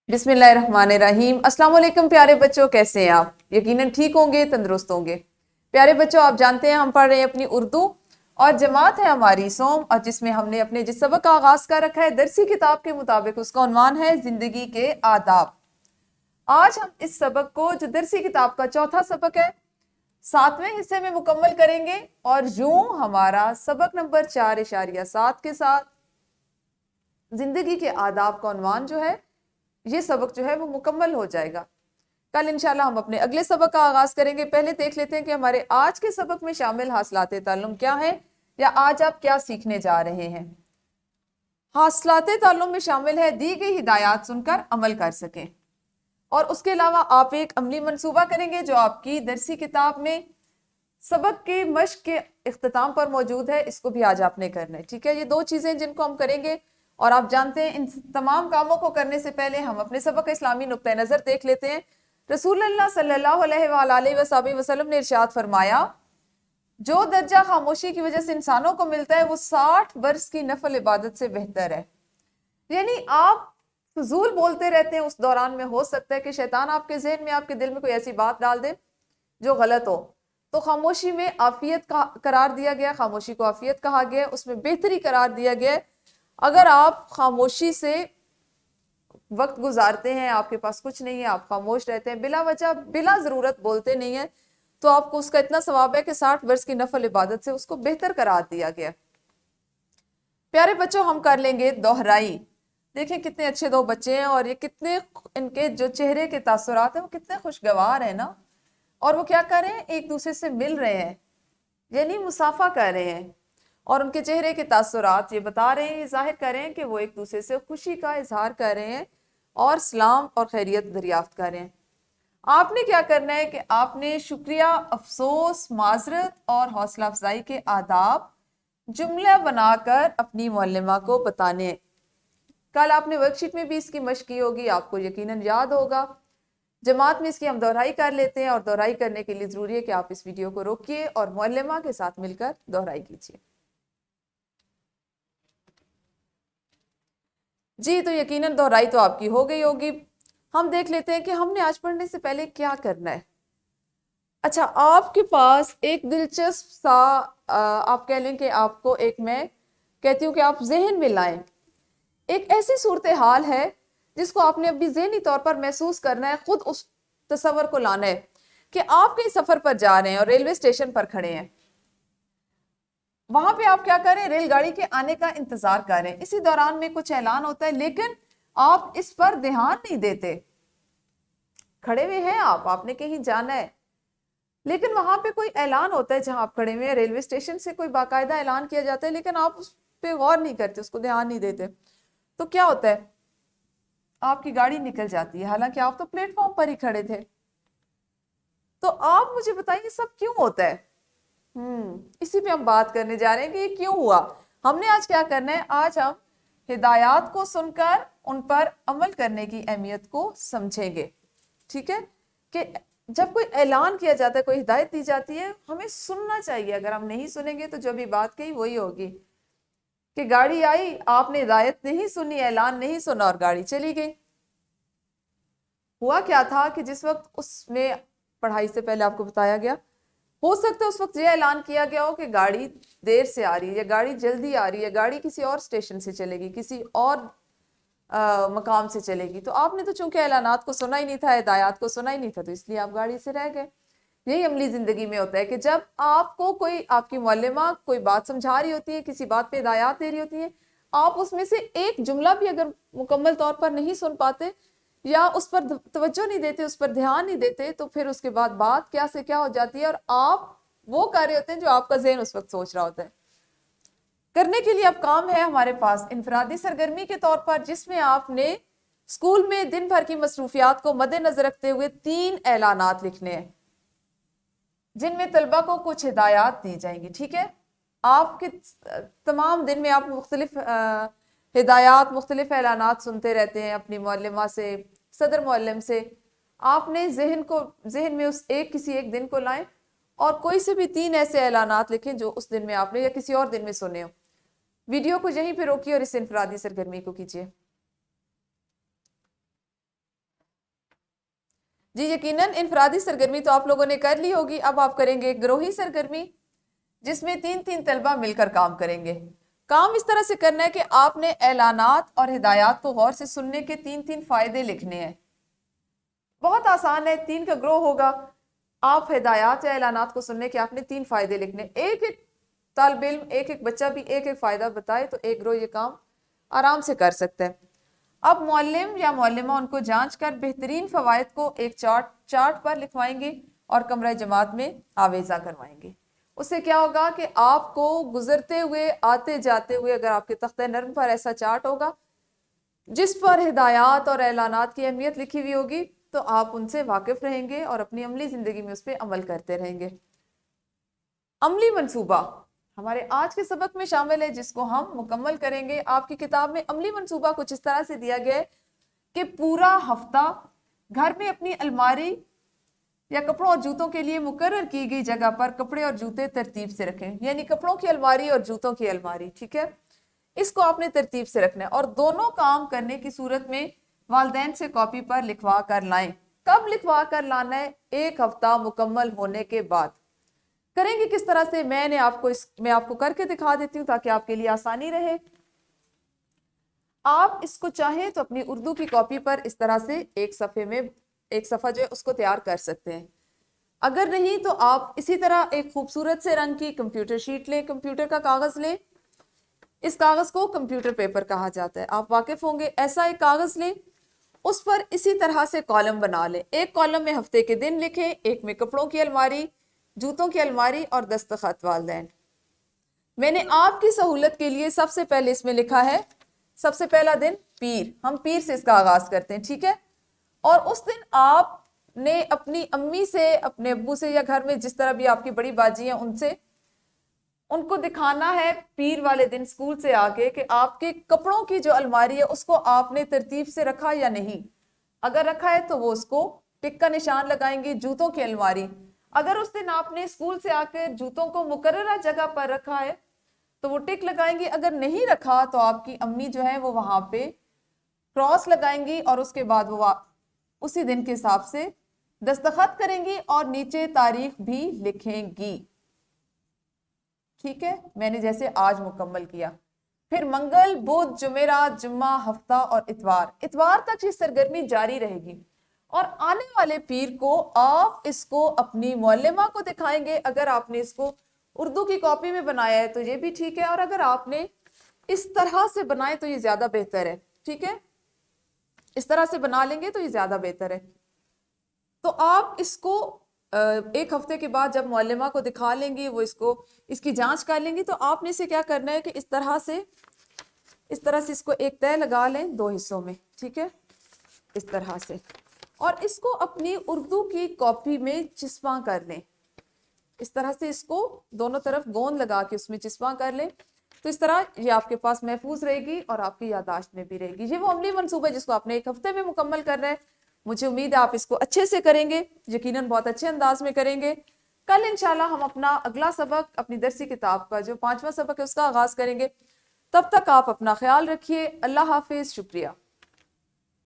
बिस्मिल्लाहिर्रहमानिर्रहीम। अस्सलाम वालेकुम प्यारे बच्चों, कैसे हैं आप? यकीनन ठीक होंगे, तंदुरुस्त होंगे। प्यारे बच्चों, आप जानते हैं हम पढ़ रहे हैं अपनी उर्दू और जमात है हमारी सोम, और जिसमें हमने अपने जिस सबक का आगाज कर रखा है दरसी किताब के मुताबिक, उसका उन्वान है जिंदगी के आदाब। आज हम इस सबक को, जो दरसी किताब का चौथा सबक है, 7वें हिस्से में मुकम्मल करेंगे और यूं हमारा सबक नंबर 4.7 के साथ जिंदगी के आदाब का उन्वान जो है, ये सबक जो है वो मुकम्मल हो जाएगा। कल इंशाल्लाह हम अपने अगले सबक का आगाज करेंगे। पहले देख लेते हैं कि हमारे आज के सबक में शामिल हासिलाते ताल्लुम क्या है, या आज आप क्या सीखने जा रहे हैं। हासिलाते ताल्लुम में शामिल है दी गई हिदायत सुनकर अमल कर सकें, और उसके अलावा आप एक अमली मंसूबा करेंगे जो आपकी दरसी किताब में सबक के मश्क के इख्तिताम पर मौजूद है। इसको भी आज आपने करना है, ठीक है। ये दो चीजें जिनको हम करेंगे, और आप जानते हैं इन तमाम कामों को करने से पहले हम अपने सबक इस्लामी नुक्ता नजर देख लेते हैं। रसूलुल्लाह सल्लल्लाहु अलैहि वसल्लम ने इरशाद फरमाया, जो दर्जा खामोशी की वजह से इंसानों को मिलता है वो 60 वर्ष की नफल इबादत से बेहतर है। यानी आप फजूल बोलते रहते हैं, उस दौरान में हो सकता है कि शैतान आपके जहन में, आपके दिल में कोई ऐसी बात डाल दे जो गलत हो, तो खामोशी में आफियत का करार दिया गया, खामोशी को आफियत कहा गया, उसमें बेहतरी करार दिया गया। अगर आप खामोशी से वक्त गुजारते हैं, आपके पास कुछ नहीं है, आप खामोश रहते हैं, बिला वजह बिला जरूरत बोलते नहीं है, तो आपको उसका इतना सवाब है कि 60 वर्ष की नफल इबादत से उसको बेहतर करार दिया गया। प्यारे बच्चों, हम कर लेंगे दोहराई। देखें कितने अच्छे दो बच्चे हैं, और ये कितने, इनके जो चेहरे के तासुरात हैं वो कितने खुशगवार है ना। और वो क्या कर रहे हैं, एक दूसरे से मिल रहे हैं, यानी मुसाफा कर रहे हैं, और उनके चेहरे के तासुरात ये बता रहे हैं, ये जाहिर कर रहे हैं कि वो एक दूसरे से खुशी का इजहार कर रहे हैं और सलाम और खैरियत दरियाफ्त कर रहे हैं। आपने क्या करना है कि आपने शुक्रिया, अफसोस, माजरत और हौसला अफजाई के आदाब जुमला बनाकर अपनी मुअल्लिमा को बताने हैं। कल आपने वर्कशीट में भी इसकी मशक की होगी, आपको यकीनन याद होगा। जमात में इसकी हम दोहराई कर लेते हैं, और दोहराई करने के लिए जरूरी है कि आप इस वीडियो को रोकिए और मुअल्लिमा के साथ मिलकर दोहराई कीजिए। जी, तो यकीनन दोहराई तो आपकी हो गई होगी। हम देख लेते हैं कि हमने आज पढ़ने से पहले क्या करना है। अच्छा, आपके पास एक दिलचस्प सा आप कह लें कि आपको एक, मैं कहती हूँ कि आप जहन में लाएं, एक ऐसी सूरत हाल है जिसको आपने अभी ज़हनी तौर पर महसूस करना है, खुद उस तस्वर को लाना है कि आप कहीं सफर पर जा रहे हैं और रेलवे स्टेशन पर खड़े हैं। वहां पे आप क्या करें, रेलगाड़ी के आने का इंतजार करें। इसी दौरान में कुछ ऐलान होता है, लेकिन आप इस पर ध्यान नहीं देते। खड़े हुए हैं आप, आपने कहीं जाना है, लेकिन वहां पे कोई ऐलान होता है जहां आप खड़े हुए हैं, रेलवे स्टेशन से कोई बाकायदा ऐलान किया जाता है, लेकिन आप उस पर गौर नहीं करते, उसको ध्यान नहीं देते। तो क्या होता है, आपकी गाड़ी निकल जाती है, हालांकि आप तो प्लेटफॉर्म पर ही खड़े थे। तो आप मुझे बताइए सब क्यों होता है? इसी पे हम बात करने जा रहे हैं कि ये क्यों हुआ। हमने आज क्या करना है, आज हम हिदायत को सुनकर उन पर अमल करने की अहमियत को समझेंगे। ठीक है, कि जब कोई ऐलान किया जाता है, कोई हिदायत दी जाती है, हमें सुनना चाहिए। अगर हम नहीं सुनेंगे तो जो भी बात कही वही होगी कि गाड़ी आई, आपने हिदायत नहीं सुनी, ऐलान नहीं सुना और गाड़ी चली गई। हुआ क्या था कि जिस वक्त उसमें पढ़ाई से पहले आपको बताया गया, हो सकता है उस वक्त ये ऐलान किया गया हो कि गाड़ी देर से आ रही है, या गाड़ी जल्दी आ रही है, गाड़ी किसी और स्टेशन से चलेगी, किसी और मकाम से चलेगी। तो आपने तो चूंकि ऐलानात को सुना ही नहीं था, हिदायत को सुना ही नहीं था, तो इसलिए आप गाड़ी से रह गए। यही अमली जिंदगी में होता है कि जब आपको कोई, आपकी मुअल्लिमा कोई बात समझा रही होती है, किसी बात पे हिदायत दे रही होती है, आप उसमें से एक जुमला भी अगर मुकम्मल तौर पर नहीं सुन पाते, या उस पर तवज्जो नहीं देते, उस पर ध्यान नहीं देते, तो फिर उसके बाद बात क्या से क्या हो जाती है, और आप वो कर रहे होते हैं जो आपका ज़हन उस वक्त सोच रहा होता है। करने के लिए अब काम है हमारे पास इनफरादी सरगर्मी के तौर पर, जिसमें आपने स्कूल में दिन भर की मसरूफियात को मद्देनजर रखते हुए 3 ऐलानात लिखने हैं, जिनमें तलबा को कुछ हिदायत दी जाएंगी। ठीक है, आपके तमाम दिन में आप मुख्तलिफ हिदायत, मुख्तलिफ ऐलानात सुनते रहते हैं अपनी मुअल्लिमा से, सदर मुअल्लिम से। आपने जहन में उस किसी एक दिन को लाएं, और कोई से भी 3 ऐसे ऐलानात लिखें जो उस दिन में आपने या किसी और दिन में सुने हो। वीडियो को यहीं पे रोकिए और इस इनफरादी सरगर्मी को कीजिए। جی یقیناً انفرادی سرگرمی تو آپ لوگوں نے کر لی ہوگی، اب آپ کریں گے گروہی سرگرمی جس میں 3 طلبہ مل کر کام کریں گے۔ کام اس طرح سے کرنا ہے کہ آپ نے اعلانات اور ہدایات کو غور سے سننے کے 3 فائدے لکھنے ہیں۔ بہت آسان ہے، 3 کا گروہ ہوگا، آپ ہدایات یا اعلانات کو سننے کے آپ نے 3 فائدے لکھنے، ایک طالب علم ایک بچہ بھی ایک فائدہ بتائے تو ایک گروہ یہ کام آرام سے کر سکتا ہے۔ اب معلم یا معلمہ ان کو جانچ کر بہترین فوائد کو ایک چارٹ پر لکھوائیں گے اور کمرہ جماعت میں آویزہ کروائیں گے۔ اس سے کیا ہوگا کہ آپ کو گزرتے ہوئے آتے جاتے ہوئے اگر آپ کے تختہ نرم پر ایسا چارٹ ہوگا جس پر ہدایات اور اعلانات کی اہمیت لکھی ہوئی ہوگی تو آپ ان سے واقف رہیں گے اور اپنی عملی زندگی میں اس پہ عمل کرتے رہیں گے۔ عملی منصوبہ ہمارے آج کے سبق میں شامل ہے جس کو ہم مکمل کریں گے۔ آپ کی کتاب میں عملی منصوبہ کچھ اس طرح سے دیا گیا ہے کہ پورا ہفتہ گھر میں اپنی الماری یا کپڑوں اور جوتوں کے لیے مقرر کی گئی جگہ پر کپڑے اور جوتے ترتیب سے رکھیں، یعنی کپڑوں کی الماری اور جوتوں کی الماری، ٹھیک ہے، اس کو آپ نے ترتیب سے رکھنا ہے، اور دونوں کام کرنے کی صورت میں والدین سے کاپی پر لکھوا کر لائیں۔ کب لکھوا کر لانا ہے؟ 1 ہفتہ مکمل ہونے کے بعد۔ کریں گے کس طرح سے میں آپ کو کر کے دکھا دیتی ہوں تاکہ آپ کے لیے آسانی رہے۔ آپ اس کو چاہیں تو اپنی اردو کی کاپی پر اس طرح سے ایک صفحہ جو ہے اس کو تیار کر سکتے ہیں، اگر نہیں تو آپ اسی طرح ایک خوبصورت سے رنگ کی کمپیوٹر شیٹ لیں، کمپیوٹر کا کاغذ لیں، اس کاغذ کو کمپیوٹر پیپر کہا جاتا ہے، آپ واقف ہوں گے۔ ایسا ایک کاغذ لیں، اس پر اسی طرح سے کالم بنا لیں، ایک کالم میں ہفتے کے دن لکھیں، ایک میں کپڑوں کی الماری، جوتوں کی الماری اور دستخط والدین۔ میں نے آپ کی سہولت کے لیے سب سے پہلے اس میں لکھا ہے سب سے پہلا دن پیر، ہم پیر سے اس کا آغاز کرتے ہیں، ٹھیک ہے، اور اس دن آپ نے اپنی امی سے، اپنے ابو سے، یا گھر میں جس طرح بھی آپ کی بڑی باجی ہیں ان کو دکھانا ہے پیر والے دن اسکول سے آگے کہ آپ کے کپڑوں کی جو الماری ہے اس کو آپ نے ترتیب سے رکھا یا نہیں، اگر رکھا ہے تو وہ اس کو ٹک کا نشان لگائیں گے۔ جوتوں کی الماری، اگر اس دن آپ نے اسکول سے آ کے جوتوں کو مقررہ جگہ پر رکھا ہے تو وہ ٹک لگائیں گے، اگر نہیں رکھا تو آپ کی امی جو ہے وہ وہاں پہ کراس لگائیں گی اور اس کے بعد وہ اسی دن کے حساب سے دستخط کریں گی اور نیچے تاریخ بھی لکھیں گی، ٹھیک ہے، میں نے جیسے آج مکمل کیا۔ پھر منگل، بدھ، جمعرات، جمعہ، ہفتہ اور اتوار تک یہ سرگرمی جاری رہے گی، اور آنے والے پیر کو آپ اس کو اپنی معلمہ کو دکھائیں گے۔ اگر آپ نے اس کو اردو کی کاپی میں بنایا ہے تو یہ بھی ٹھیک ہے، اور اگر آپ نے اس طرح سے بنائے تو یہ زیادہ بہتر ہے، ٹھیک ہے، اس طرح سے بنا لیں گے تو یہ زیادہ بہتر ہے۔ تو آپ اس کو 1 ہفتے کے بعد جب معلمہ کو دکھا لیں گے، وہ اس کی جانچ کر لیں گی، تو آپ نے اسے کیا کرنا ہے کہ اس طرح سے اس کو ایک تہہ لگا لیں 2 حصوں میں، ٹھیک ہے، اس طرح سے، اور اس کو اپنی اردو کی کاپی میں چسپاں کر لیں، اس طرح سے اس کو دونوں طرف گوند لگا کے اس میں چسپاں کر لیں، تو اس طرح یہ آپ کے پاس محفوظ رہے گی اور آپ کی یادداشت میں بھی رہے گی۔ یہ وہ عملی منصوبہ ہے جس کو آپ نے 1 ہفتے میں مکمل کرنا ہے۔ مجھے امید ہے آپ اس کو اچھے سے کریں گے، یقیناً بہت اچھے انداز میں کریں گے۔ کل انشاءاللہ ہم اپنا اگلا سبق، اپنی درسی کتاب کا جو 5واں سبق ہے اس کا آغاز کریں گے۔ تب تک آپ اپنا خیال رکھیے، اللہ حافظ، شکریہ۔